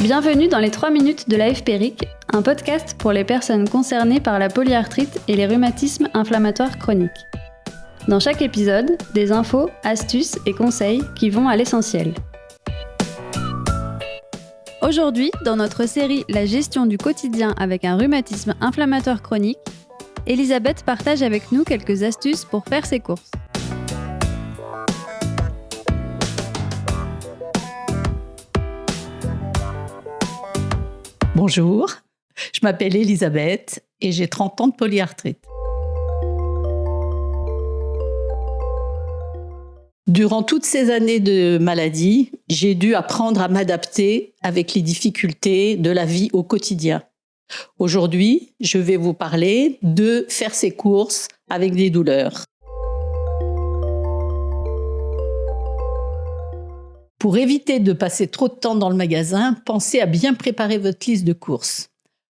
Bienvenue dans les 3 minutes de l'AFPRIC, un podcast pour les personnes concernées par la polyarthrite et les rhumatismes inflammatoires chroniques. Dans chaque épisode, des infos, astuces et conseils qui vont à l'essentiel. Aujourd'hui, dans notre série La gestion du quotidien avec un rhumatisme inflammatoire chronique, Elisabeth partage avec nous quelques astuces pour faire ses courses. Bonjour, je m'appelle Elisabeth et j'ai 30 ans de polyarthrite. Durant toutes ces années de maladie, j'ai dû apprendre à m'adapter avec les difficultés de la vie au quotidien. Aujourd'hui, je vais vous parler de faire ses courses avec des douleurs. Pour éviter de passer trop de temps dans le magasin, pensez à bien préparer votre liste de courses.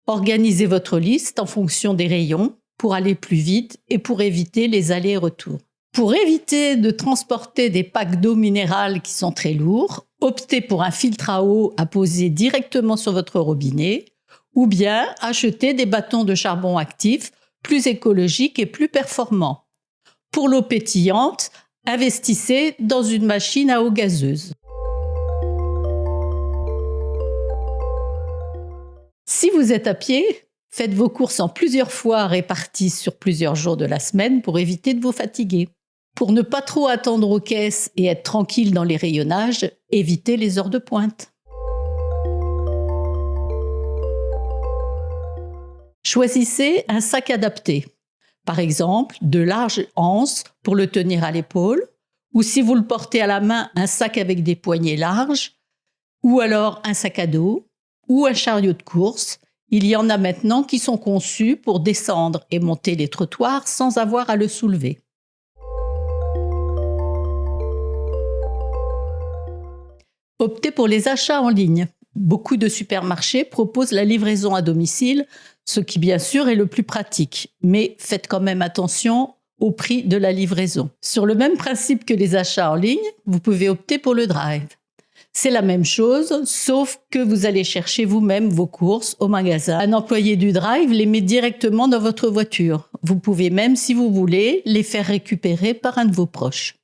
Organisez votre liste en fonction des rayons pour aller plus vite et pour éviter les allers et retours. Pour éviter de transporter des packs d'eau minérale qui sont très lourds, optez pour un filtre à eau à poser directement sur votre robinet ou bien achetez des bâtons de charbon actif plus écologiques et plus performants. Pour l'eau pétillante, investissez dans une machine à eau gazeuse. Si vous êtes à pied, faites vos courses en plusieurs fois réparties sur plusieurs jours de la semaine pour éviter de vous fatiguer. Pour ne pas trop attendre aux caisses et être tranquille dans les rayonnages, évitez les heures de pointe. Choisissez un sac adapté. Par exemple, de larges anses pour le tenir à l'épaule, ou si vous le portez à la main, un sac avec des poignées larges, ou alors un sac à dos, ou un chariot de course. Il y en a maintenant qui sont conçus pour descendre et monter les trottoirs sans avoir à le soulever. Optez pour les achats en ligne. Beaucoup de supermarchés proposent la livraison à domicile, ce qui bien sûr est le plus pratique. Mais faites quand même attention au prix de la livraison. Sur le même principe que les achats en ligne, vous pouvez opter pour le drive. C'est la même chose, sauf que vous allez chercher vous-même vos courses au magasin. Un employé du drive les met directement dans votre voiture. Vous pouvez même, si vous voulez, les faire récupérer par un de vos proches.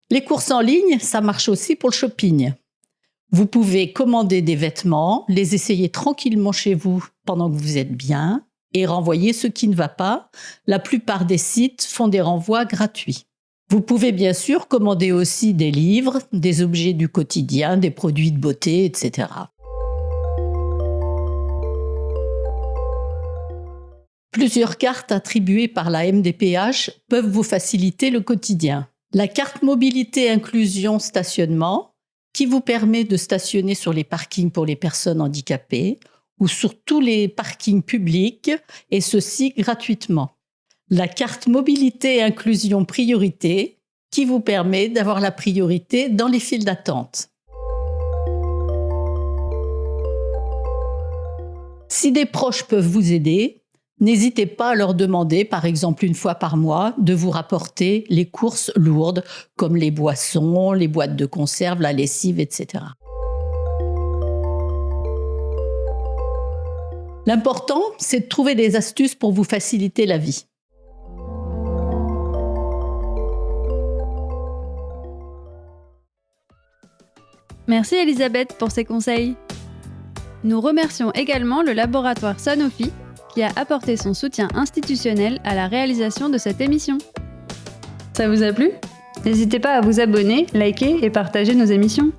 Les courses en ligne, ça marche aussi pour le shopping. Vous pouvez commander des vêtements, les essayer tranquillement chez vous pendant que vous êtes bien et renvoyer ce qui ne va pas. La plupart des sites font des renvois gratuits. Vous pouvez bien sûr commander aussi des livres, des objets du quotidien, des produits de beauté, etc. Plusieurs cartes attribuées par la MDPH peuvent vous faciliter le quotidien. La carte mobilité inclusion stationnement, qui vous permet de stationner sur les parkings pour les personnes handicapées ou sur tous les parkings publics, et ceci gratuitement. La carte mobilité inclusion priorité, qui vous permet d'avoir la priorité dans les files d'attente. Si des proches peuvent vous aider, n'hésitez pas à leur demander, par exemple une fois par mois, de vous rapporter les courses lourdes, comme les boissons, les boîtes de conserve, la lessive, etc. L'important, c'est de trouver des astuces pour vous faciliter la vie. Merci Elisabeth pour ces conseils. Nous remercions également le laboratoire Sanofi qui a apporté son soutien institutionnel à la réalisation de cette émission. Ça vous a plu ? N'hésitez pas à vous abonner, liker et partager nos émissions.